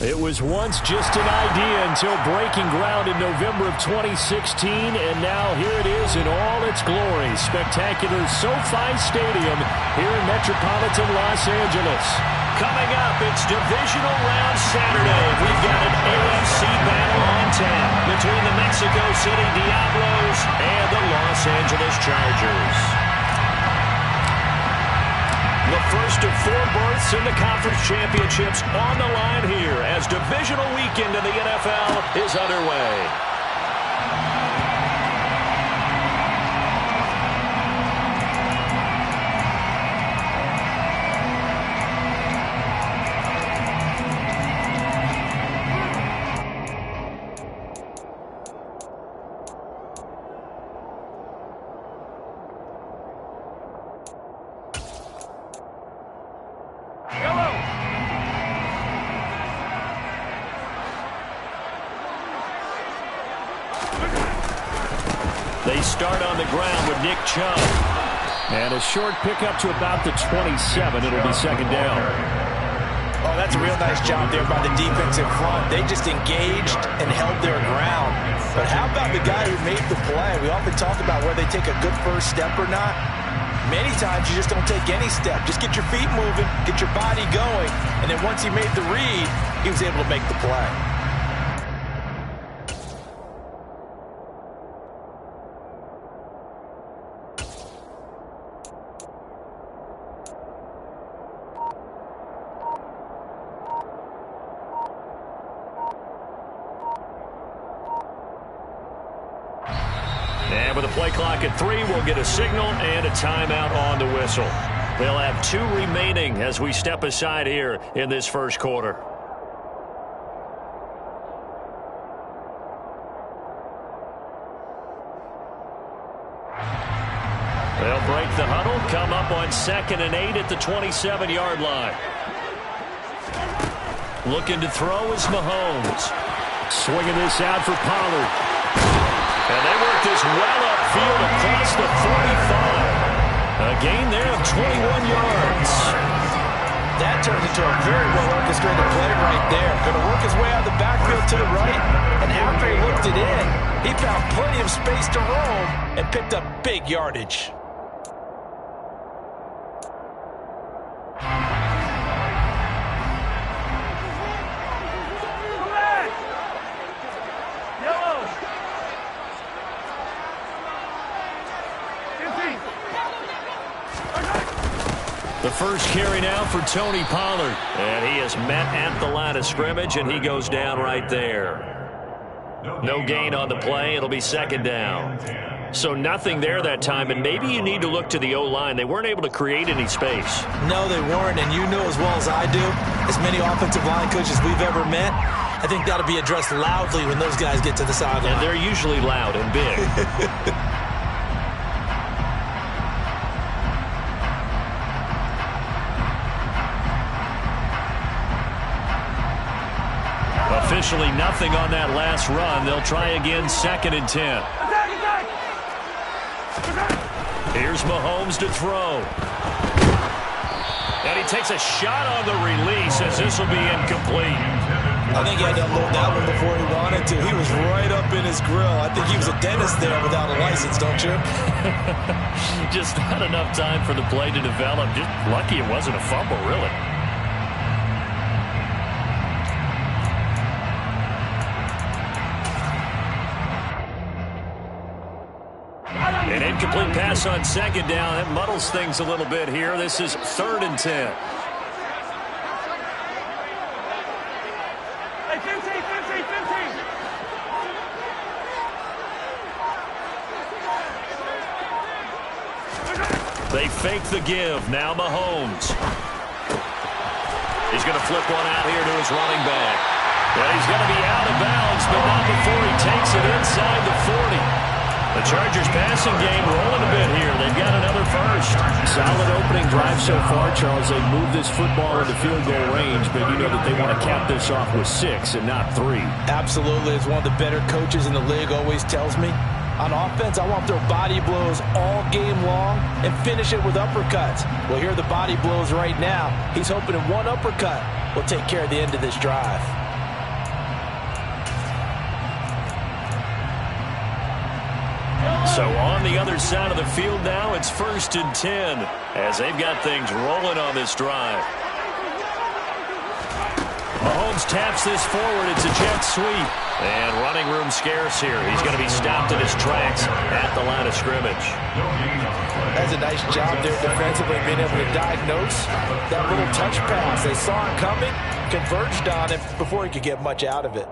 It was once just an idea until breaking ground in November of 2016, and now here it is in all its glory. Spectacular SoFi Stadium here in metropolitan Los Angeles. Coming up, it's Divisional Round Saturday. We've got an AFC battle on tap between the Mexico City Diablos and the Los Angeles Chargers. The first of 4 berths in the conference championships on the line here as divisional weekend in the NFL is underway. They start on the ground with Nick Chubb. And a short pickup to about the 27. It'll be second down. Oh, that's a real nice job there by the defensive front. They just engaged and held their ground. But how about the guy who made the play? We often talk about whether they take a good first step or not. Many times you just don't take any step. Just get your feet moving, get your body going, and then once he made the read, he was able to make the play. And with a play clock at 3, we'll get a signal and a timeout on the whistle. They'll have 2 remaining as we step aside here in this first quarter. They'll break the huddle, come up on 2nd and 8 at the 27-yard line. Looking to throw is Mahomes. Swinging this out for Pollard. And they work this well upfield across the 45. A gain there of 21 yards. That turned into a very well-orchestrated play right there. Going to work his way out of the backfield to the right. And after he looked it in, he found plenty of space to roam and picked up big yardage. The first carry now for Tony Pollard. And he is met at the line of scrimmage, and he goes down right there. No gain on the play. It'll be second down. So nothing there that time, and maybe you need to look to the O-line. They weren't able to create any space. No, they weren't, and you know as well as I do, as many offensive line coaches we've ever met, I think that'll be addressed loudly when those guys get to the sideline. And they're usually loud and big. Officially nothing on that last run. They'll try again, 2nd and 10. Here's Mahomes to throw. And he takes a shot on the release as this will be incomplete. I think he had to unload that one before he wanted to. He was right up in his grill. I think he was a dentist there without a license, don't you? Just not enough time for the play to develop. Just lucky it wasn't a fumble, really. An incomplete pass on 2nd down. That muddles things a little bit here. This is 3rd and 10. They fake the give. Now Mahomes. He's going to flip one out here to his running back. And he's going to be out of bounds, but not before he takes it inside the 40. The Chargers passing game rolling a bit here. They've got another first. Solid opening drive so far, Charles. They moved this football into field goal range, but you know that they want to cap this off with 6 and not 3. Absolutely. As one of the better coaches in the league always tells me, on offense, I want to throw body blows all game long and finish it with uppercuts. Well, here are the body blows right now. He's hoping in one uppercut will take care of the end of this drive. So on the other side of the field now, it's 1st and 10 as they've got things rolling on this drive. Mahomes taps this forward. It's a jet sweep. And running room scarce here. He's going to be stopped in his tracks at the line of scrimmage. That's a nice job there defensively, being able to diagnose that little touch pass. They saw it coming, converged on it before he could get much out of it.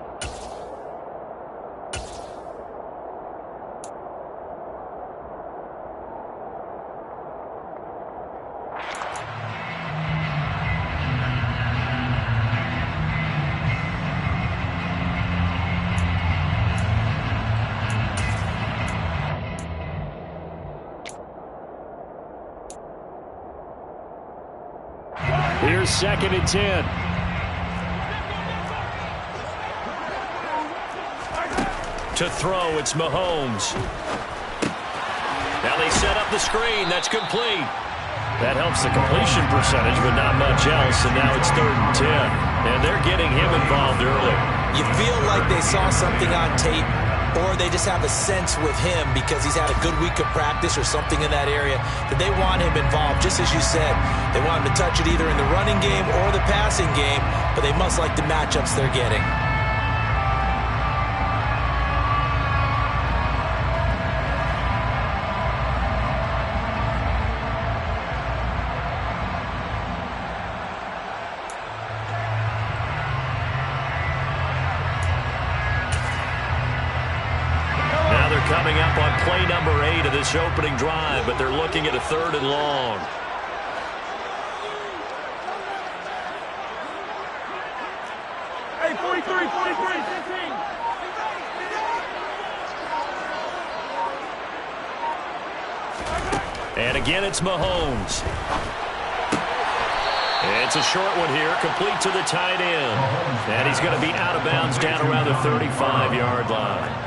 Here's 2nd and 10. To throw, it's Mahomes. Now they set up the screen. That's complete. That helps the completion percentage, but not much else. And now it's 3rd and 10. And they're getting him involved early. You feel like they saw something on tape, or they just have a sense with him because he's had a good week of practice or something in that area that they want him involved. Just as you said, they want him to touch it either in the running game or the passing game, but they must like the matchups they're getting. Coming up on play number 8 of this opening drive, but they're looking at a 3rd and long. Hey, 43, 15. And again, it's Mahomes. It's a short one here, complete to the tight end. And he's going to be out of bounds down around the 35-yard line.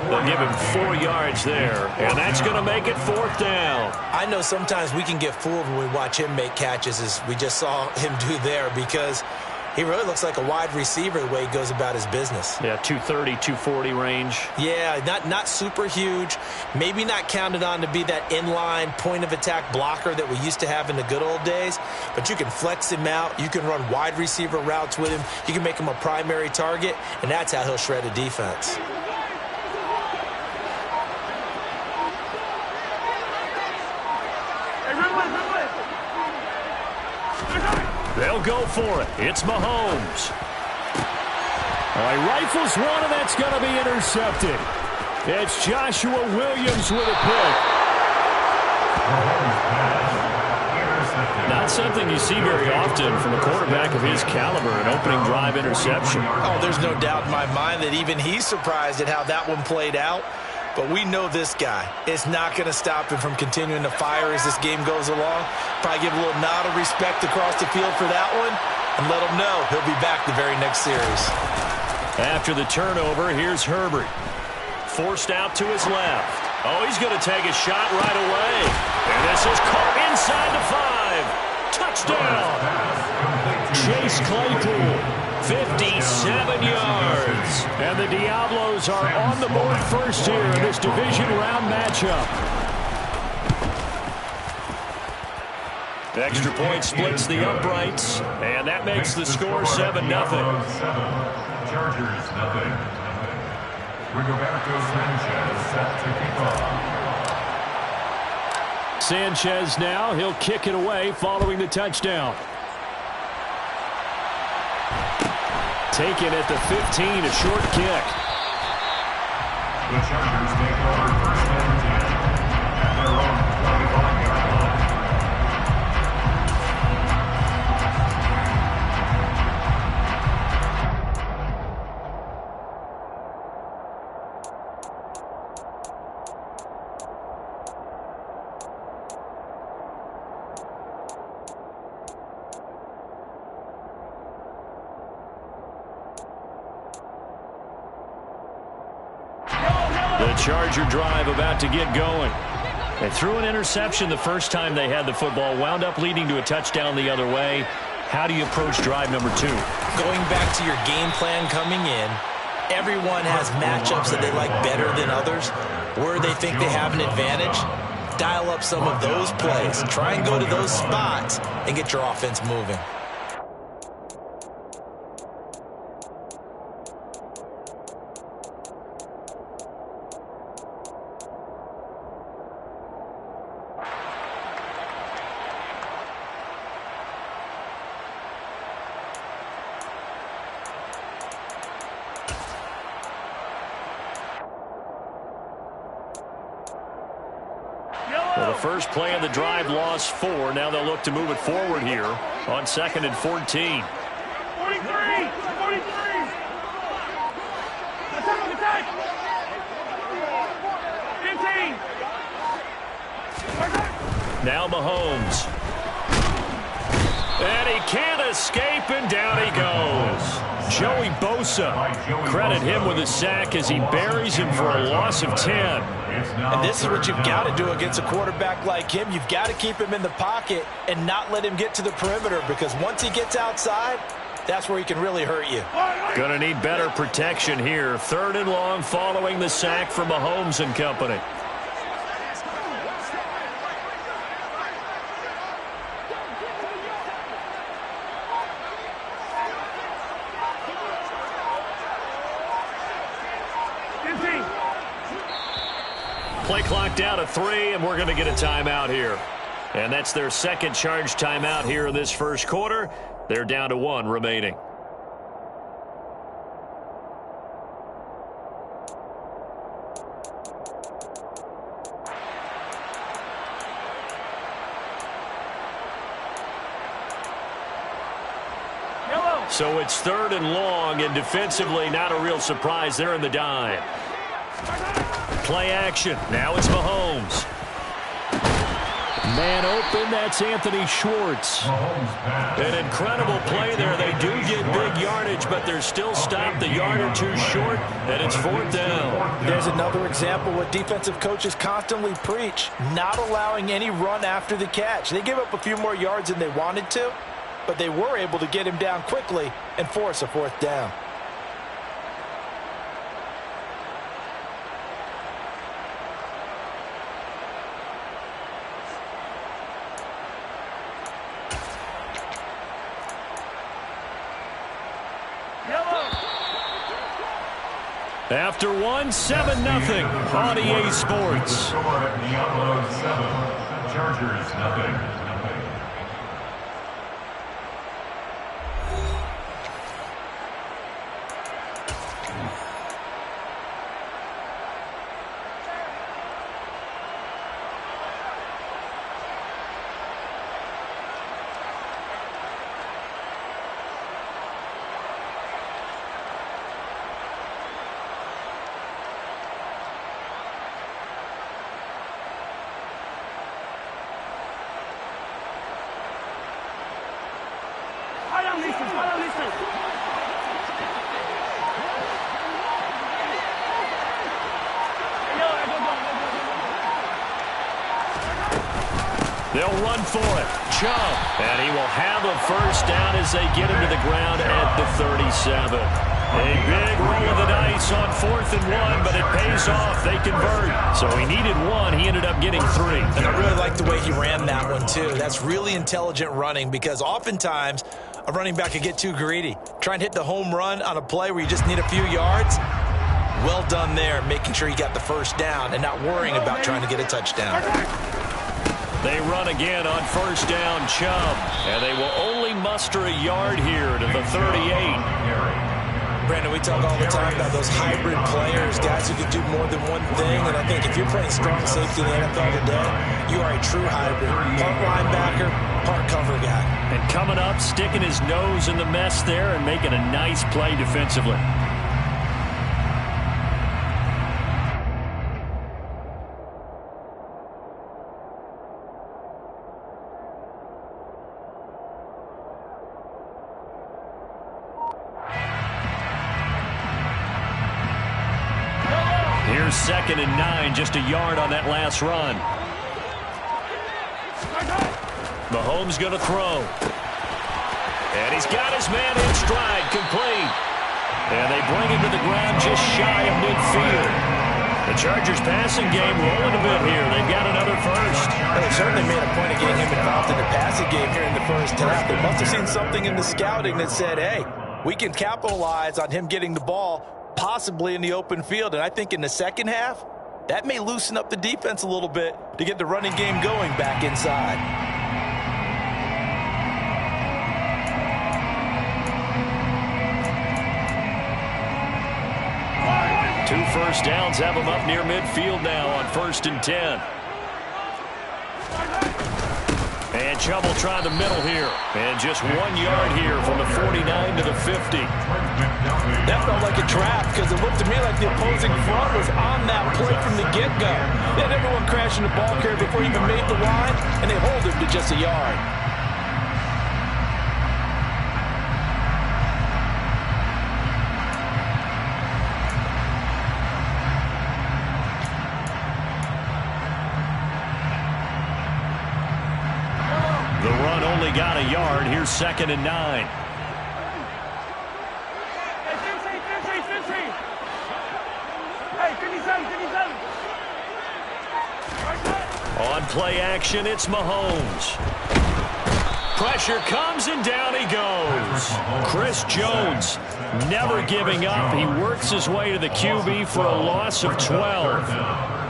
They'll give him 4 yards there, and that's going to make it 4th down. I know sometimes we can get fooled when we watch him make catches, as we just saw him do there, because he really looks like a wide receiver the way he goes about his business. Yeah, 230, 240 range. Yeah, not super huge. Maybe not counted on to be that inline point-of-attack blocker that we used to have in the good old days, but you can flex him out. You can run wide receiver routes with him. You can make him a primary target, and that's how he'll shred a defense. They'll go for it. It's Mahomes. He rifles one, and that's going to be intercepted. It's Joshua Williams with a pick. Not something you see very often from a quarterback of his caliber, an opening drive interception. Oh, there's no doubt in my mind that even he's surprised at how that one played out. But we know this guy is not going to stop him from continuing to fire as this game goes along. Probably give a little nod of respect across the field for that one and let him know he'll be back the very next series. After the turnover, here's Herbert. Forced out to his left. Oh, he's going to take a shot right away. And this is caught inside the 5. Touchdown. Chase Claypool. 57 yards. And the Diablos are on the board first here in this division round matchup. The extra point splits the uprights, and that makes the score 7-0. Chargers, nothing. Rigoberto Sanchez set to kick off. Sanchez now, he'll kick it away following the touchdown. Taken at the 15, a short kick. The Chargers take over 1st and 10 at their own 25-yard line. The Charger drive about to get going. They threw an interception the first time they had the football, wound up leading to a touchdown the other way. How do you approach drive number 2? Going back to your game plan coming in, Everyone has matchups that they like better than others, where they think they have an advantage. Dial up some of those plays. Try and go to those spots and get your offense moving. Well, the first play of the drive lost 4. Now they'll look to move it forward here on 2nd and 14. 43! 43! Attack! 15! Now Mahomes. And he can't escape, and down he goes. Joey Bosa. Credit him with a sack as he buries him for a loss of 10. And this is what you've got to do against a quarterback like him. You've got to keep him in the pocket and not let him get to the perimeter, because once he gets outside, that's where he can really hurt you. Going to need better protection here. 3rd and long following the sack from Mahomes and company. Play clock down to 3, and we're going to get a timeout here. And that's their second charge timeout here in this first quarter. They're down to 1 remaining. So it's 3rd and long, and defensively not a real surprise. They're in the dime. Play action. Now it's Mahomes. Man open, that's Anthony Schwartz. An incredible play there. They do get big yardage, but they're still stopped a yard or 2 short, and it's 4th down. There's another example what defensive coaches constantly preach, not allowing any run after the catch. They gave up a few more yards than they wanted to, but they were able to get him down quickly and force a 4th down. After 1, 7-0 on EA Sports. Diablo 7, Chargers nothing. They'll run for it. Chubb. And he will have a first down as they get him to the ground at the 37. A big roll of the dice on 4th and 1, but it pays off. They convert. So he needed 1. He ended up getting 3. And I really like the way he ran that one, too. That's really intelligent running, because oftentimes a running back can get too greedy. Try and hit the home run on a play where you just need a few yards. Well done there, making sure you got the first down and not worrying about trying to get a touchdown. They run again on 1st down, Chubb. And they will only muster a yard here to the 38. Brandon, we talk all the time about those hybrid players, guys who can do more than one thing. And I think if you're playing strong safety in the NFL today, you are a true hybrid. Part linebacker, part cover guy. And coming up, sticking his nose in the mess there and making a nice play defensively. Here's 2nd and 9, just a yard on that last run. Mahomes going to throw. And he's got his man in stride, complete. And they bring him to the ground just shy of midfield. The Chargers passing game rolling a bit here. They've got another first. Well, they certainly made a point of getting him involved in the passing game here in the first half. They must have seen something in the scouting that said, hey, we can capitalize on him getting the ball possibly in the open field. And I think in the second half, that may loosen up the defense a little bit to get the running game going back inside. Two first downs have them up near midfield now on 1st and 10. And trouble trying the middle here. And just 1 yard here from the 49 to the 50. That felt like a trap because it looked to me like the opposing front was on that play from the get-go. They had everyone crashing the ball carrier before he even made the line, and they hold him to just a yard. The run only got a yard. Here's 2nd and 9. On play action, it's Mahomes. Pressure comes, and down he goes. Chris Jones never giving up. He works his way to the QB for a loss of 12.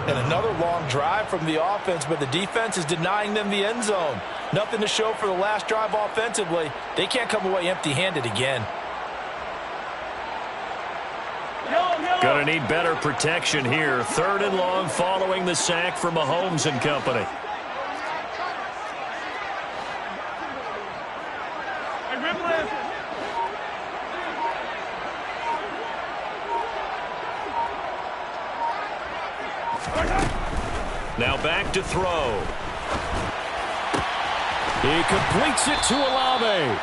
And another long drive from the offense, but the defense is denying them the end zone. Nothing to show for the last drive offensively. They can't come away empty-handed again. Gonna need better protection here. 3rd and long following the sack from Mahomes and company. Now back to throw. He completes it to Olave.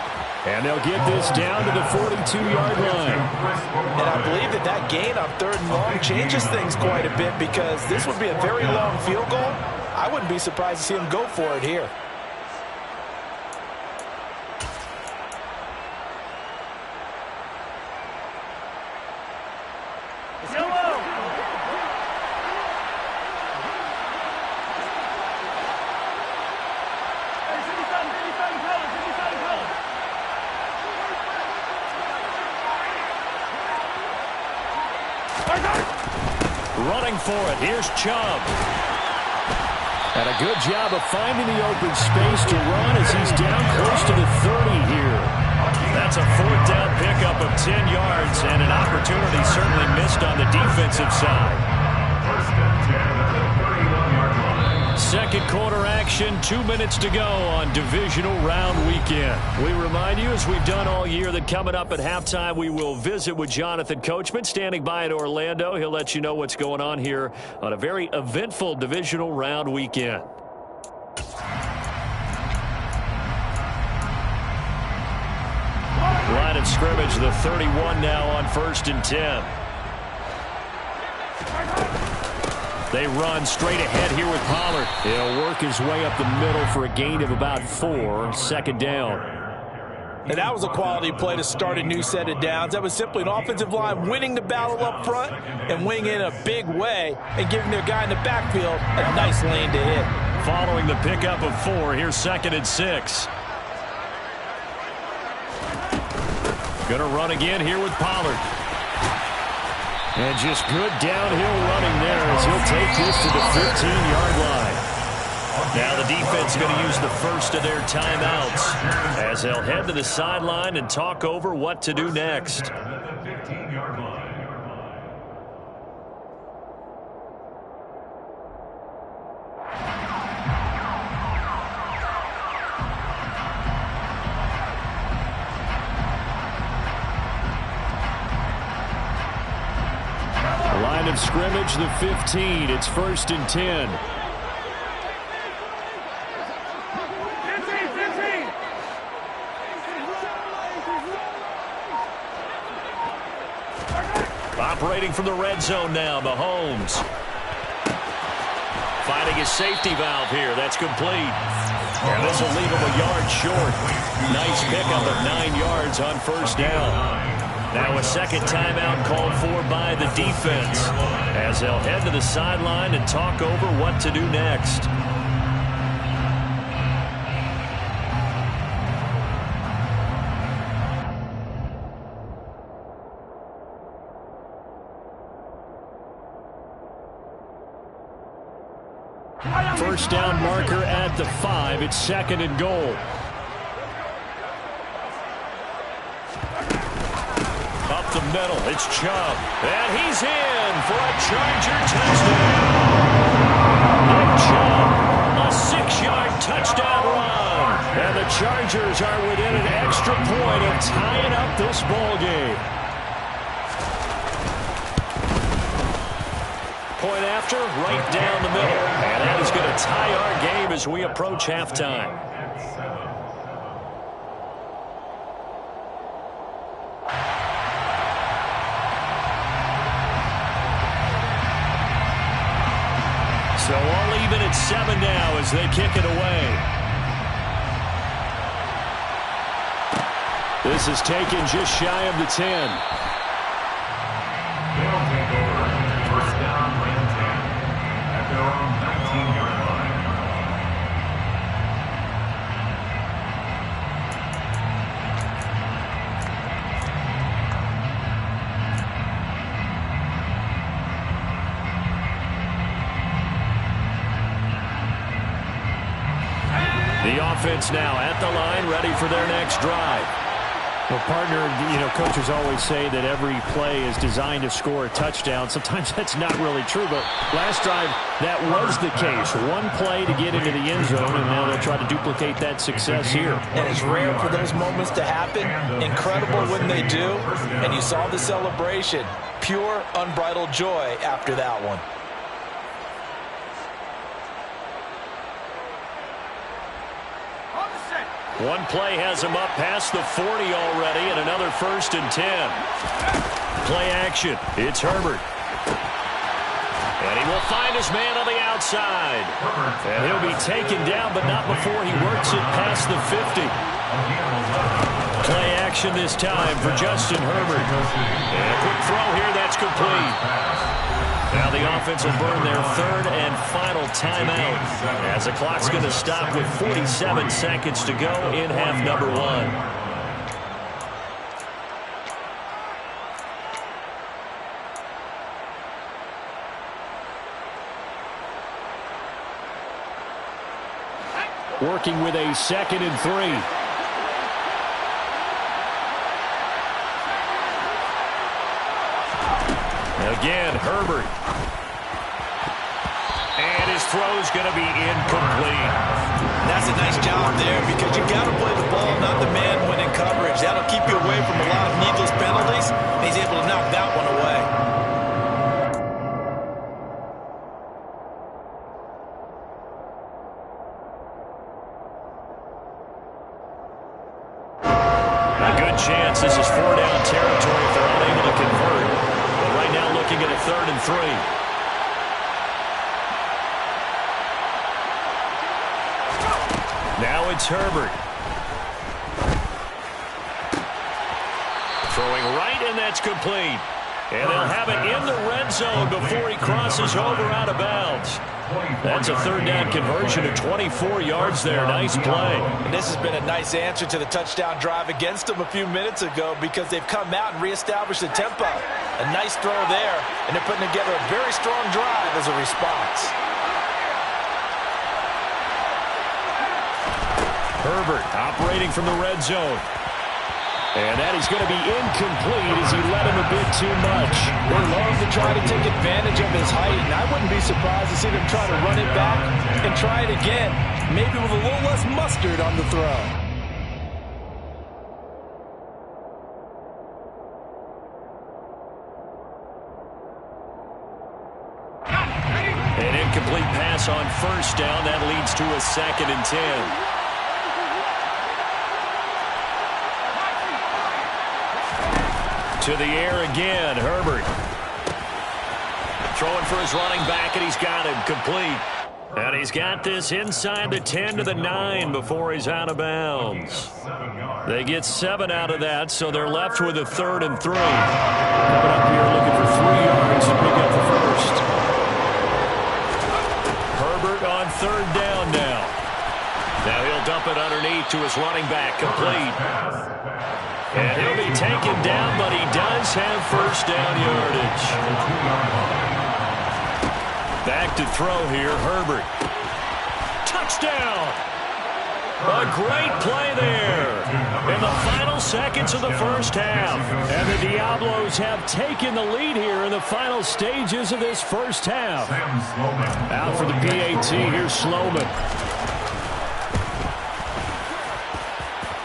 And they'll get this down to the 42-yard line. And I believe that gain on 3rd and long changes things quite a bit because this would be a very long field goal. I wouldn't be surprised to see him go for it here. Running for it. Here's Chubb. And a good job of finding the open space to run as he's down close to the 30 here. That's a 4th down pickup of 10 yards and an opportunity certainly missed on the defensive side. 1st and 10 at the 31-yard line. 2nd quarter action, 2 minutes to go on divisional round weekend. We remind you, as we've done all year, that coming up at halftime, we will visit with Jonathan Coachman standing by in Orlando. He'll let you know what's going on here on a very eventful divisional round weekend. Line of scrimmage, the 31 now on 1st and 10. They run straight ahead here with Pollard. He'll work his way up the middle for a gain of about 4. 2nd down. And that was a quality play to start a new set of downs. That was simply an offensive line winning the battle up front and winning in a big way and giving their guy in the backfield a nice lane to hit. Following the pickup of 4, here's 2nd and 6. Gonna run again here with Pollard. And just good downhill running there as he'll take this to the 15-yard line. Now the defense is going to use the first of their timeouts as they'll head to the sideline and talk over what to do next. Line of scrimmage, the 15. It's 1st and 10. Operating from the red zone now, Mahomes. Finding his safety valve here. That's complete. And this will leave him a yard short. Nice pickup of 9 yards on 1st down. Now a second timeout called for by the defense as they'll head to the sideline and talk over what to do next. First down marker at the 5. It's 2nd and goal. Up the middle, it's Chubb. And he's in for a Charger touchdown. Nick Chubb, a 6-yard touchdown run. And the Chargers are within an extra point of tying up this ball game. Point after, right down the middle. And that is going to tie our game as we approach halftime. So all even at 7 now as they kick it away. This is taken just shy of the 10. They'll take over. First down, and 10. At their own 19-yard line. The offense now at the line, ready for their next drive. Well, partner, coaches always say that every play is designed to score a touchdown. Sometimes that's not really true, but last drive, that was the case. One play to get into the end zone, and now they'll try to duplicate that success here. And it's rare for those moments to happen. Incredible when they do. And you saw the celebration. Pure, unbridled joy after that one. One play has him up past the 40 already, and another 1st and 10. Play action. It's Herbert. And he will find his man on the outside. And he'll be taken down, but not before he works it past the 50. Play action this time for Justin Herbert. And a quick throw here, that's complete. Now the offense will burn their 3rd and final timeout as the clock's going to stop with 47 seconds to go in half number 1. Working with a 2nd and 3. Again, Herbert. And his throw's going to be incomplete. That's a nice job there because you got to play the ball, not the man when in coverage. That'll keep you away from a lot of needless penalties. And he's able to knock that one away. A good chance this is 4-down territory if they're unable to convert. But right now looking at a 3rd and 3. Now it's Herbert. Throwing right, and that's complete. And they'll have it in the red zone before he crosses over out of bounds. That's a 3rd down conversion of 24 yards there. Nice play. And this has been a nice answer to the touchdown drive against them a few minutes ago because they've come out and reestablished the tempo. A nice throw there, and they're putting together a very strong drive as a response. Herbert operating from the red zone. And that is going to be incomplete as he led him a bit too much. They love to try to take advantage of his height, and I wouldn't be surprised to see them try to run it back and try it again, maybe with a little less mustard on the throw. An incomplete pass on 1st down. That leads to a 2nd and 10. To the air again, Herbert. Throwing for his running back, and he's got him complete. And he's got this inside the 10 to the 9 before he's out of bounds. They get 7 out of that, so they're left with a 3rd and 3. Coming up here looking for 3 yards to pick up the first. Herbert on 3rd down now. Now he'll dump it underneath to his running back, complete. And he'll be taken down, but he does have 1st down yardage. Back to throw here, Herbert. Touchdown! A great play there in the final seconds of the first half. And the Diablos have taken the lead here in the final stages of this first half. Out for the PAT, here's Sloman.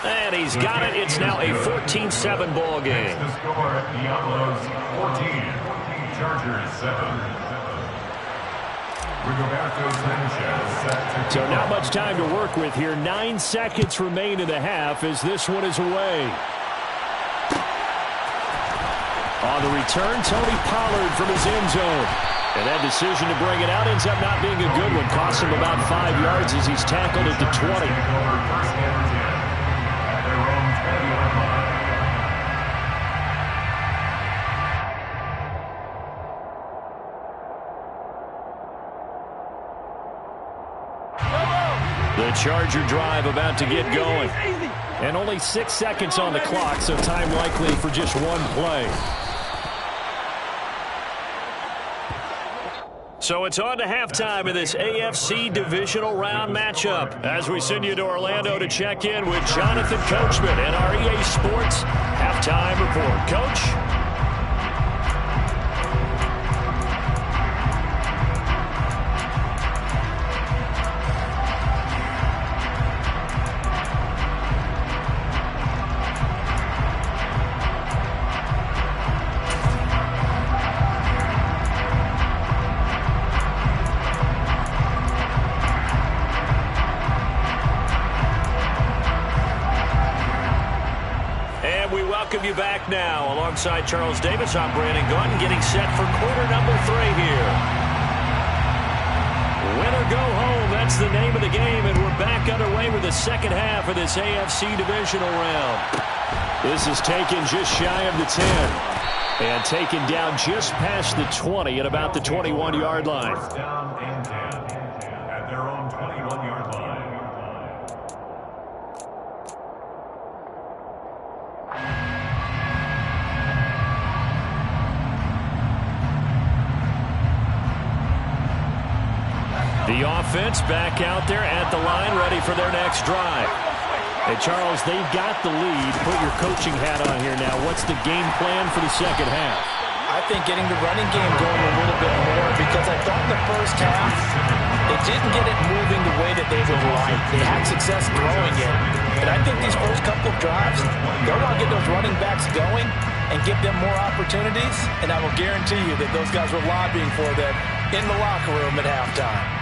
And he's got it. It's now a 14-7 ball game. The score, Diablos 14, Chargers 7. So not much time to work with here. 9 seconds remain in the half as this one is away. On the return, Tony Pollard from his end zone. And that decision to bring it out ends up not being a good one. Costs him about 5 yards as he's tackled at the 20. The Charger drive about to get going. And only 6 seconds on the clock, so time likely for just one play. So it's on to halftime of this AFC divisional round matchup as we send you to Orlando to check in with Jonathan Coachman and our EA Sports halftime report. Coach? Welcome you back now. Alongside Charles Davis, I'm Brandon Gunn, getting set for quarter number 3 here. Win or go home, that's the name of the game, and we're back underway with the second half of this AFC divisional round. This is taken just shy of the 10 and taken down just past the 20 at about the 21-yard line. First down and 10 at their own 21-yard line. The offense back out there at the line, ready for their next drive. Hey, Charles, they've got the lead. Put your coaching hat on here now. What's the game plan for the second half? I think getting the running game going a little bit more, because I thought in the first half they didn't get it moving the way that they would like. They had success throwing it. But I think these first couple of drives, they'll want to get those running backs going and give them more opportunities. And I will guarantee you that those guys were lobbying for them in the locker room at halftime.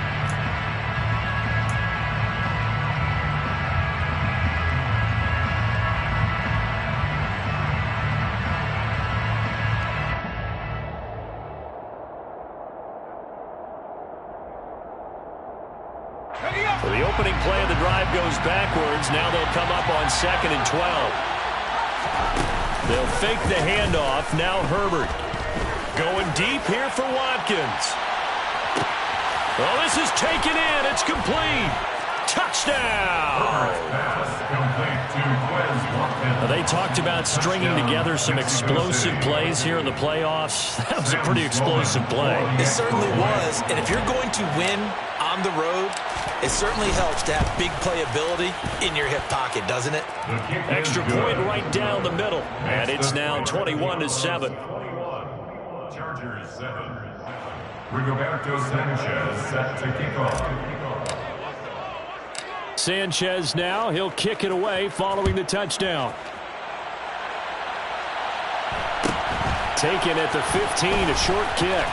So the opening play of the drive goes backwards. Now they'll come up on 2nd and 12. They'll fake the handoff. Now Herbert going deep here for Watkins. Well, this is taken in. It's complete. Touchdown. They talked about stringing together some explosive plays here in the playoffs. That was a pretty explosive play. It certainly was. And if you're going to win on the road, it certainly helps to have big playability in your hip pocket, doesn't it? Extra point right down the middle. And it's now 21-7. Chargers 7. Rigoberto Sanchez set to kick off. Sanchez now, he'll kick it away following the touchdown. Taken at the 15, a short kick.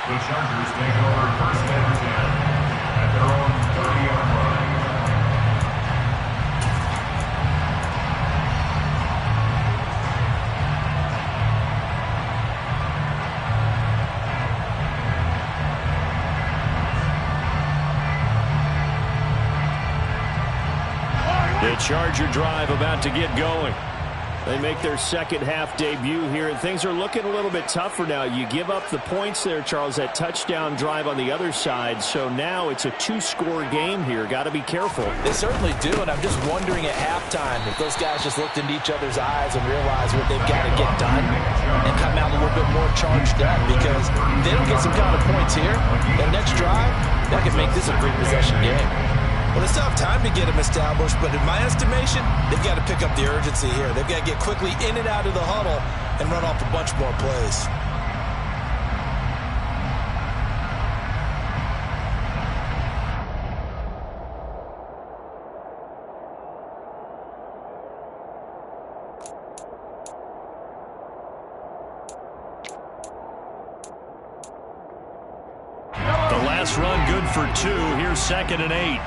The Chargers take over 1st and 10 at their own 30-yard line. Charger drive about to get going. They make their second half debut here, and things are looking a little bit tougher now. You give up the points there, Charles, that touchdown drive on the other side. So now it's a two-score game here. Got to be careful. They certainly do, and I'm just wondering at halftime if those guys just looked into each other's eyes and realized what they've got to get done and come out a little bit more charged up, because if they don't get some kind of points here, that next drive, that could make this a three-possession game. Well, they still have time to get them established, but in my estimation, they've got to pick up the urgency here. They've got to get quickly in and out of the huddle and run off a bunch more plays. The last run good for 2. Here's 2nd and 8.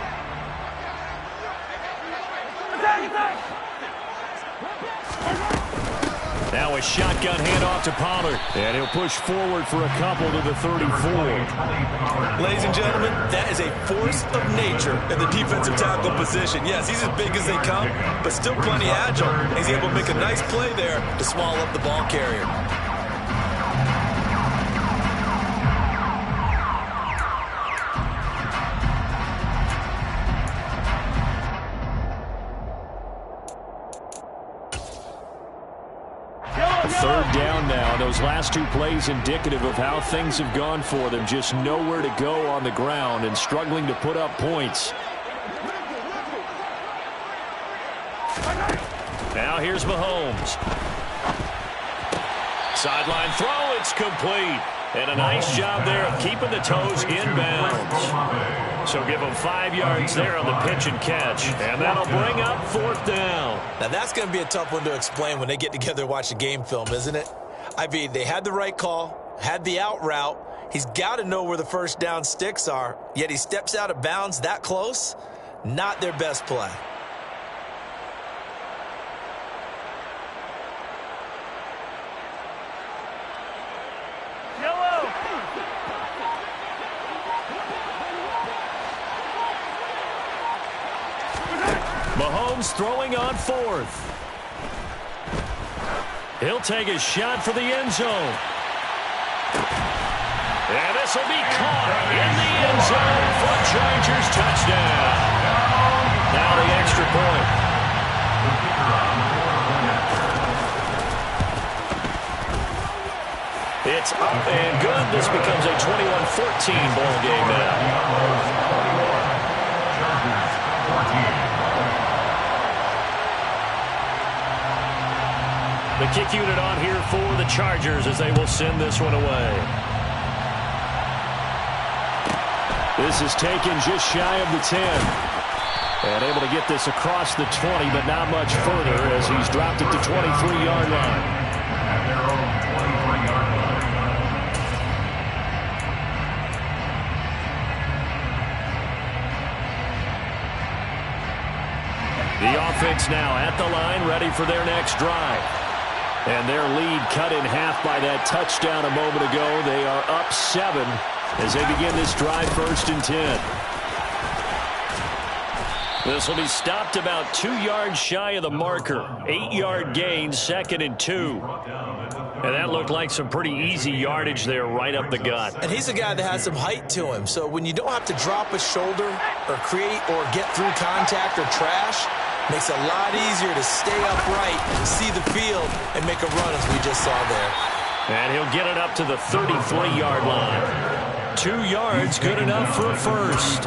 Now a shotgun handoff to Pollard. And he'll push forward for a couple to the 34. Ladies and gentlemen, that is a force of nature in the defensive tackle position. Yes, he's as big as they come, but still plenty agile. He's able to make a nice play there to swallow up the ball carrier. Third down now. Those last 2 plays indicative of how things have gone for them. Just nowhere to go on the ground and struggling to put up points. Now here's Mahomes. Sideline throw. It's complete. And a nice job there of keeping the toes in bounds. So give them 5 yards there on the pitch and catch. And that'll bring up 4th down. Now that's going to be a tough one to explain when they get together and watch the game film, isn't it? I mean, they had the right call, had the out route. He's got to know where the first down sticks are, yet he steps out of bounds that close. Not their best play. Mahomes throwing on 4th. He'll take a shot for the end zone. And this will be caught in the end zone for a Chargers touchdown. Now the extra point. It's up and good. This becomes a 21-14 ball game now. The kick unit on here for the Chargers as they will send this one away. This is taken just shy of the 10. And able to get this across the 20, but not much further as he's dropped it to 23-yard line. At their own 23-yard line. The offense now at the line, ready for their next drive. And their lead cut in half by that touchdown a moment ago. They are up 7 as they begin this drive, 1st and 10. This will be stopped about 2 yards shy of the marker. 8-yard gain, 2nd and 2. And that looked like some pretty easy yardage there right up the gut. And he's a guy that has some height to him. So when you don't have to drop a shoulder or create or get through contact or trash, makes it a lot easier to stay upright, see the field, and make a run as we just saw there. And he'll get it up to the 33-yard line. 2 yards, good enough for a first.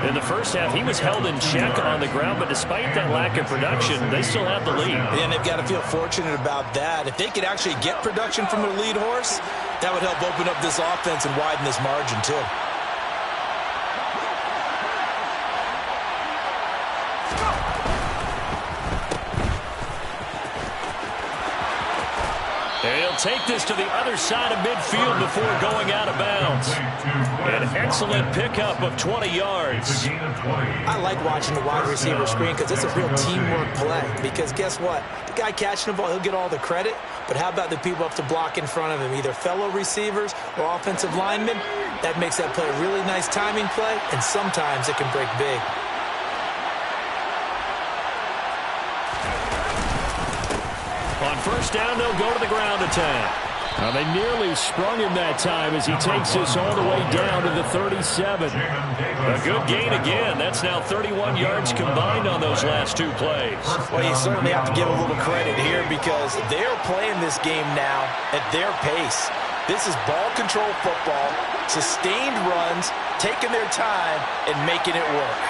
In the first half, he was held in check on the ground, but despite that lack of production, they still have the lead. And they've got to feel fortunate about that. If they could actually get production from their lead horse, that would help open up this offense and widen this margin too. He'll take this to the other side of midfield before going out of bounds. An excellent pickup of 20 yards. I like watching the wide receiver screen because it's a real teamwork play. Because guess what? The guy catching the ball, he'll get all the credit. But how about the people up to block in front of him, either fellow receivers or offensive linemen? That makes that play a really nice timing play, and sometimes it can break big. first down, they'll go to the ground attack. Now they nearly sprung him that time as he takes this all the way down to the 37. A good gain again. That's now 31 yards combined on those last two plays. Well, you certainly have to give a little credit here because they're playing this game now at their pace. This is ball control football, sustained runs, taking their time, and making it work.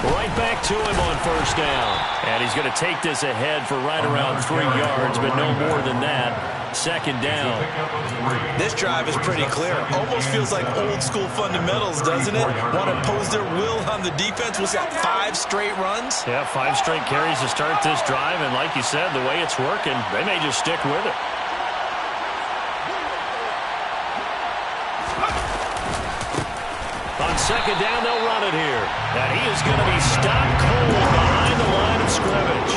Right back to him on first down. And he's going to take this ahead for right around 3 yards, but no more than that. Second down. This drive is pretty clear. Almost feels like old school fundamentals, doesn't it? Want to impose their will on the defense. Was that 5 straight runs? Yeah, 5 straight carries to start this drive. And like you said, the way it's working, they may just stick with it. On second down, they'll run it here. And he is going to be stopped cold behind the line of scrimmage.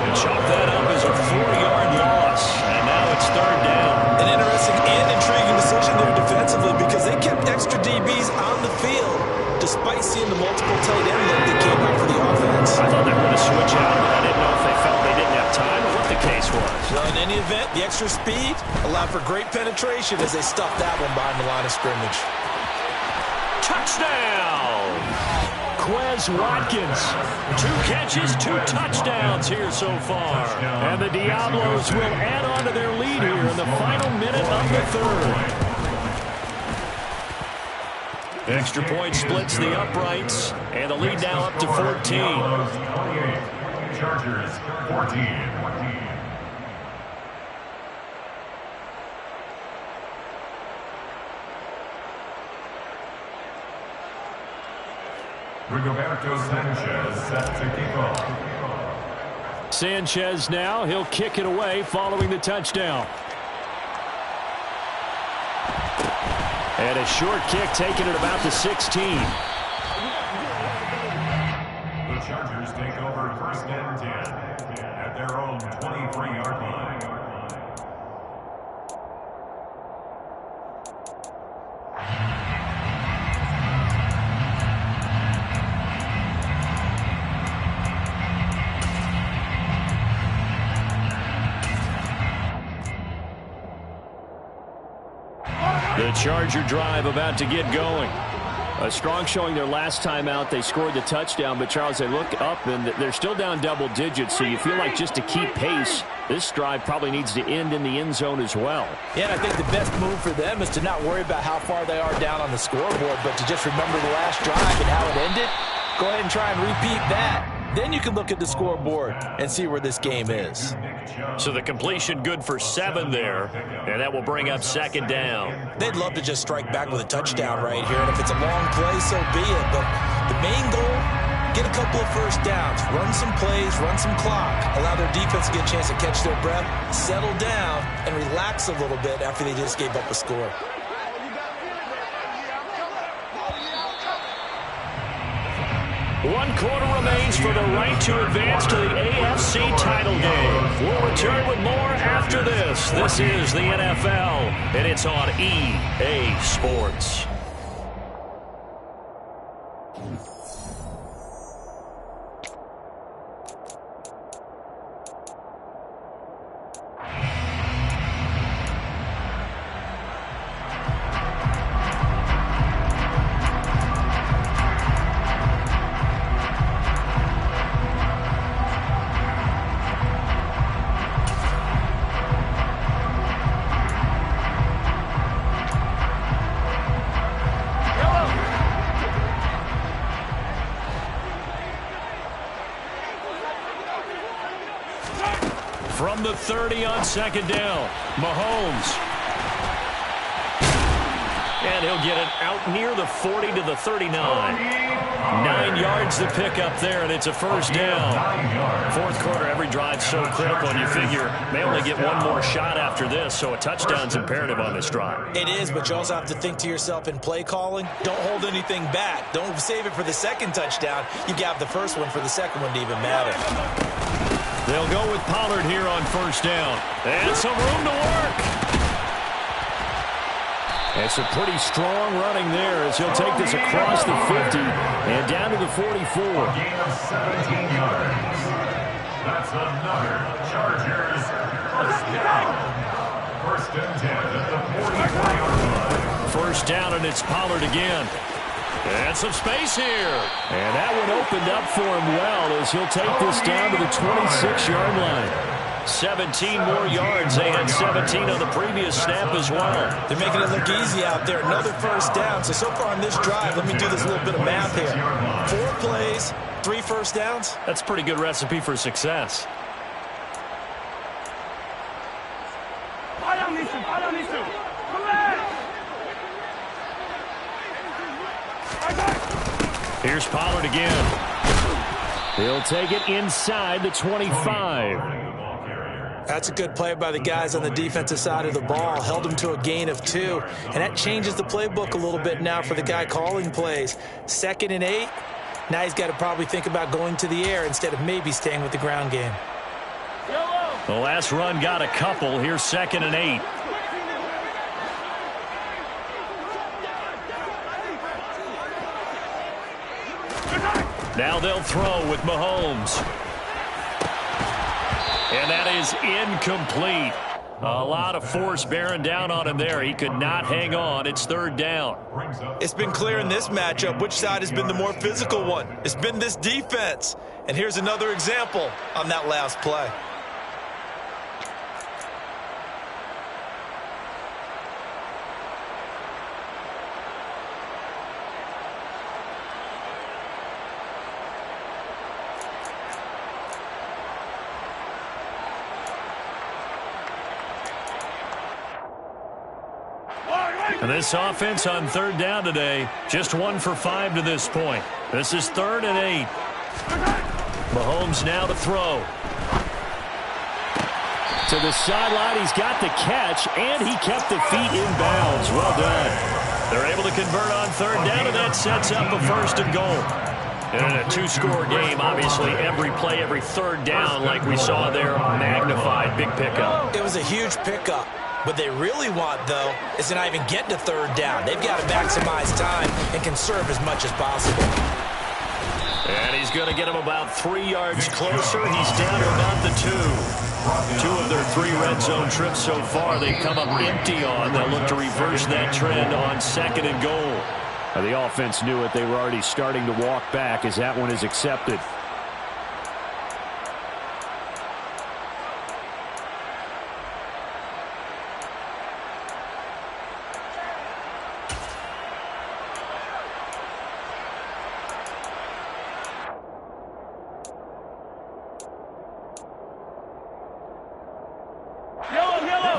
And chalk that up as a 4-yard loss. And now it's third down. An interesting and intriguing decision there defensively because they kept extra DBs on the field despite seeing the multiple tight end look that came out for the offense. I thought they were going to switch out, but I didn't know if they felt they didn't have time or what the case was. Well, in any event, the extra speed allowed for great penetration as they stuffed that one behind the line of scrimmage. Touchdown! Quez Watkins. 2 catches, 2 touchdowns here so far. And the Diablos will add on to their lead here in the final minute of the third. Extra point splits the uprights, and the lead now up to 14. Chargers 14. Rigoberto Sanchez set to kick off. Sanchez now, he'll kick it away following the touchdown. And a short kick taken at about the 16. The Chargers take over first and 10 at their own 23-yard line. The Charger drive about to get going. A strong showing their last time out. They scored the touchdown, but Charles, they look up and they're still down double digits, so you feel like just to keep pace, this drive probably needs to end in the end zone as well. Yeah, and I think the best move for them is to not worry about how far they are down on the scoreboard, but to just remember the last drive and how it ended. Go ahead and try and repeat that. Then you can look at the scoreboard and see where this game is. So the completion good for 7 there, and that will bring up second down. They'd love to just strike back with a touchdown right here, and if it's a long play, so be it. But the main goal, get a couple of first downs, run some plays, run some clock, allow their defense to get a chance to catch their breath, settle down, and relax a little bit after they just gave up a score. 1 quarter remains for the right to advance to the AFC title game. We'll return with more after this. This is the NFL, and it's on EA Sports. From the 30 on second down, Mahomes. And he'll get it out near the 40 to the 39. 9 yards to pick up there, and it's a first down. Fourth quarter, every drive's so critical, and you figure they only get one more shot after this, so a touchdown's imperative on this drive. It is, but you also have to think to yourself in play calling, don't hold anything back. Don't save it for the second touchdown. You got the first one for the second one to even matter. They'll go with Pollard here on first down. And some room to work. It's a pretty strong running there as he'll take this across the 50 and down to the 44. Gain of 17 yards. That's another Chargers first down. First and 10 at the 40-yard line. First down, and it's Pollard again. And some space here. And that one opened up for him well as he'll take this down to the 26-yard line. 17 more yards. They had 17 on the previous snap as well. They're making it look easy out there. Another first down. So far on this drive, let me do this little bit of math here. 4 plays, 3 first downs. That's a pretty good recipe for success. Here's Pollard again. He'll take it inside the 25. That's a good play by the guys on the defensive side of the ball. Held them to a gain of 2. And that changes the playbook a little bit now for the guy calling plays. 2nd and 8. Now he's got to probably think about going to the air instead of maybe staying with the ground game. The last run got a couple. Here's 2nd and 8. Now they'll throw with Mahomes. And that is incomplete. A lot of force bearing down on him there. He could not hang on. It's 3rd down. It's been clear in this matchup which side has been the more physical one. It's been this defense. And here's another example on that last play. And this offense on 3rd down today, just 1 for 5 to this point. This is 3rd and 8. Mahomes now to throw. To the sideline, he's got the catch, and he kept the feet in bounds. Well done. They're able to convert on 3rd down, and that sets up a 1st and goal. And in a 2-score game, obviously every play, every 3rd down, like we saw there, magnified. Big pickup. It was a huge pickup. What they really want, though, is to not even get to 3rd down. They've got to maximize time and conserve as much as possible. And he's going to get him about 3 yards closer. He's down to about the 2. 2 of their 3 red zone trips so far they've come up empty on. They'll look to reverse that trend on 2nd and goal. The offense knew it. They were already starting to walk back as that one is accepted.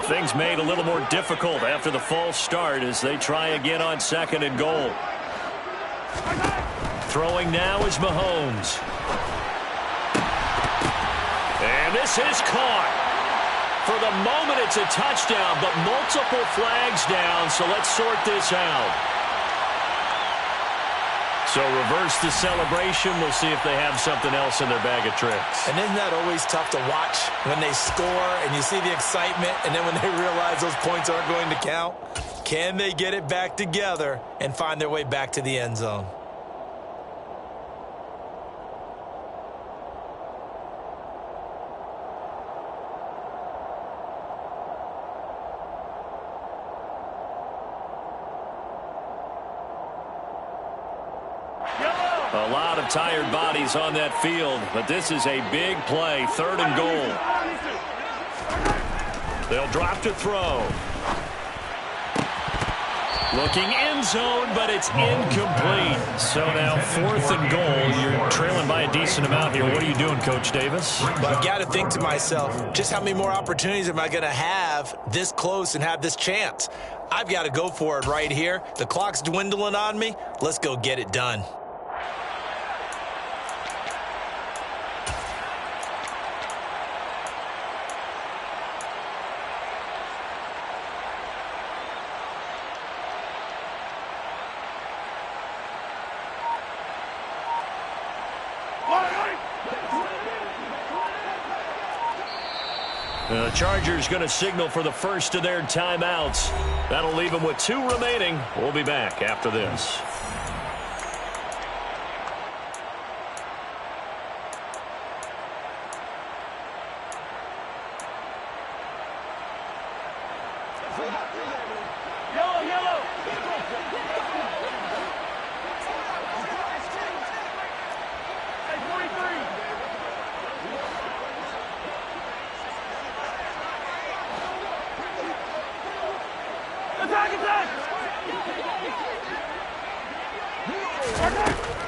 Things made a little more difficult after the false start as they try again on 2nd and goal. Throwing now is Mahomes. And this is caught. For the moment, it's a touchdown, but multiple flags down, so let's sort this out. So reverse the celebration. We'll see if they have something else in their bag of tricks. And isn't that always tough to watch when they score and you see the excitement, and then when they realize those points aren't going to count? Can they get it back together and find their way back to the end zone? A lot of tired bodies on that field, but this is a big play, 3rd and goal. They'll drop to throw. Looking end zone, but it's incomplete. So now 4th and goal. You're trailing by a decent amount here. What are you doing, Coach Davis? Well, I've got to think to myself, just how many more opportunities am I going to have this close and have this chance? I've got to go for it right here. The clock's dwindling on me. Let's go get it done. The Chargers going to signal for the first of their timeouts. That'll leave them with 2 remaining. We'll be back after this.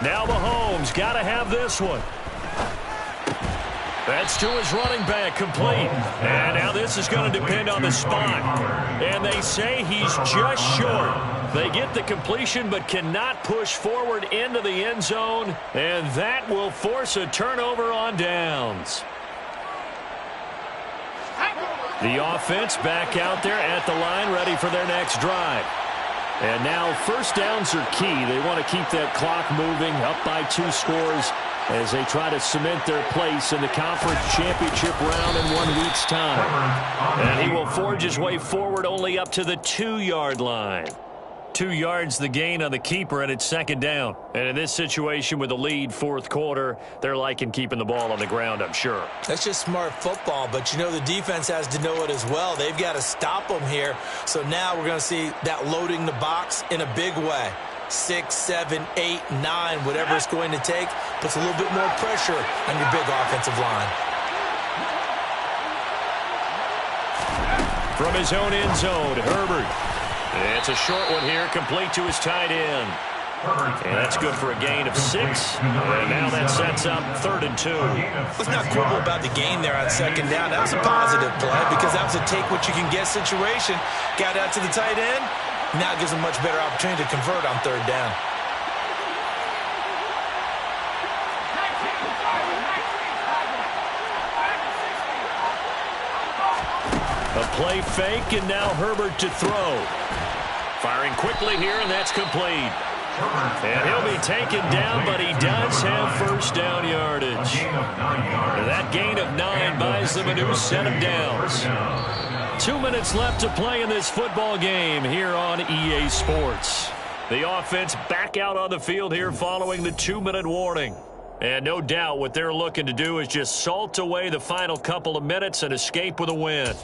Now Mahomes got to have this one. That's to his running back, complete. And now this is going to depend on the spot. And they say he's just short. They get the completion but cannot push forward into the end zone. And that will force a turnover on downs. The offense back out there at the line, ready for their next drive. And now first downs are key. They want to keep that clock moving, up by 2 scores, as they try to cement their place in the conference championship round in 1 week's time. And he will forge his way forward only up to the 2-yard line. 2 yards the gain on the keeper, and it's second down. And in this situation with the lead, fourth quarter, they're liking keeping the ball on the ground, I'm sure. That's just smart football, but you know the defense has to know it as well. They've got to stop them here. So now we're going to see that loading the box in a big way. 6, 7, 8, 9, whatever it's going to take, puts a little bit more pressure on your big offensive line. From his own end zone, Herbert. It's a short one here, complete to his tight end. And that's good for a gain of 6. And now that sets up 3rd and 2. Let's not quibble about the gain there on second down. That was a positive play because that was a take-what-you-can-get situation. Got out to the tight end. Now gives him a much better opportunity to convert on 3rd down. A play fake, and now Herbert to throw. Firing quickly here, and that's complete. And he'll be taken down, but he does have first down yardage. That gain of 9 buys them a new set of downs. 2 minutes left to play in this football game here on EA Sports. The offense back out on the field here following the 2-minute warning. And no doubt what they're looking to do is just salt away the final couple of minutes and escape with a win.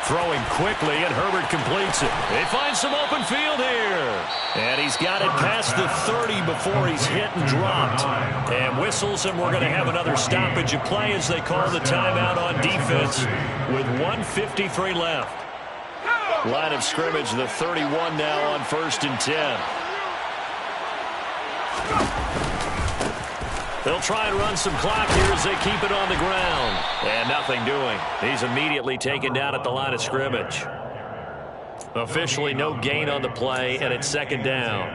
Throwing quickly, and Herbert completes it. They find some open field here. And he's got it past the 30 before he's hit and dropped. And whistles, and we're going to have another stoppage of play as they call the timeout on defense with 1:53 left. Line of scrimmage, the 31 now on 1st and 10. They'll try and run some clock here as they keep it on the ground. And nothing doing. He's immediately taken down at the line of scrimmage. Officially no gain on the play, and it's second down.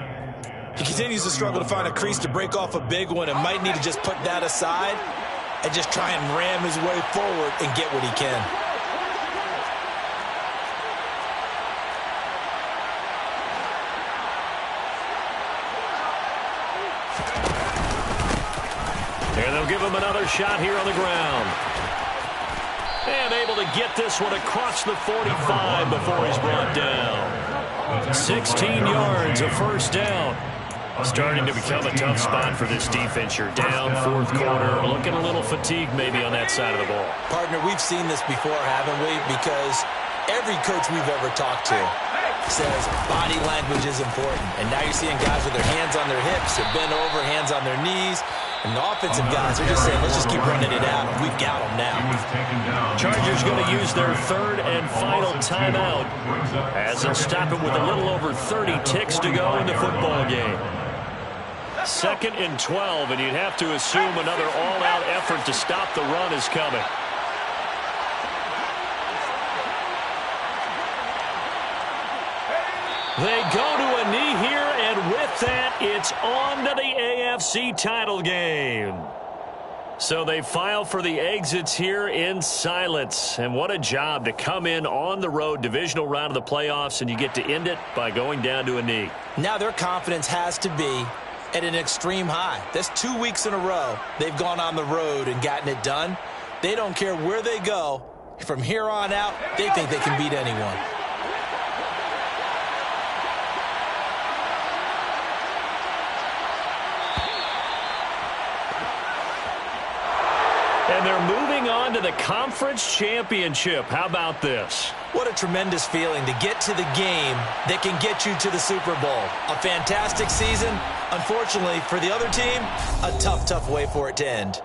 He continues to struggle to find a crease to break off a big one and might need to just put that aside and just try and ram his way forward and get what he can. And they'll give him another shot here on the ground. And able to get this one across the 45 before he's brought down. 16 yards, a first down. Starting to become a tough spot for this defense. You're down, fourth quarter, looking a little fatigued maybe on that side of the ball. Partner, we've seen this before, haven't we? Because every coach we've ever talked to says body language is important. And now you're seeing guys with their hands on their hips, they're bent over, hands on their knees. And the offensive guys are just saying, let's just keep running it out. We've got them now. Chargers going to use their 3rd and final timeout as they'll stop it with a little over 30 ticks to go in the football game. 2nd and 12, and you'd have to assume another all-out effort to stop the run is coming. They go to a knee here, and with that, it's on to the AFC title game. So they file for the exits here in silence. And what a job to come in on the road, divisional round of the playoffs, and you get to end it by going down to a knee. Now their confidence has to be at an extreme high. That's 2 weeks in a row they've gone on the road and gotten it done. They don't care where they go. From here on out, they think they can beat anyone. And they're moving on to the conference championship. How about this? What a tremendous feeling to get to the game that can get you to the Super Bowl. A fantastic season. Unfortunately, for the other team, a tough, tough way for it to end.